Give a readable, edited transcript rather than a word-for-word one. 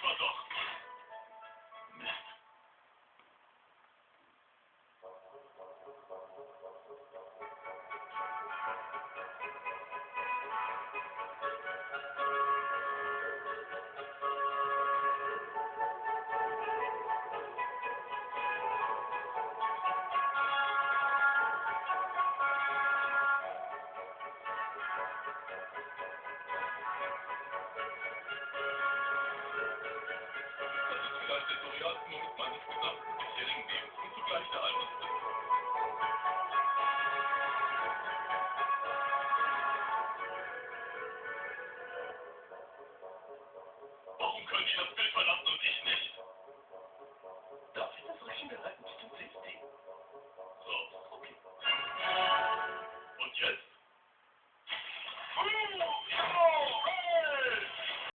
war doch. Das ist vielleicht der Doriansmodus meines gesamten bisherigen Lebens und zugleich der Altersdruck.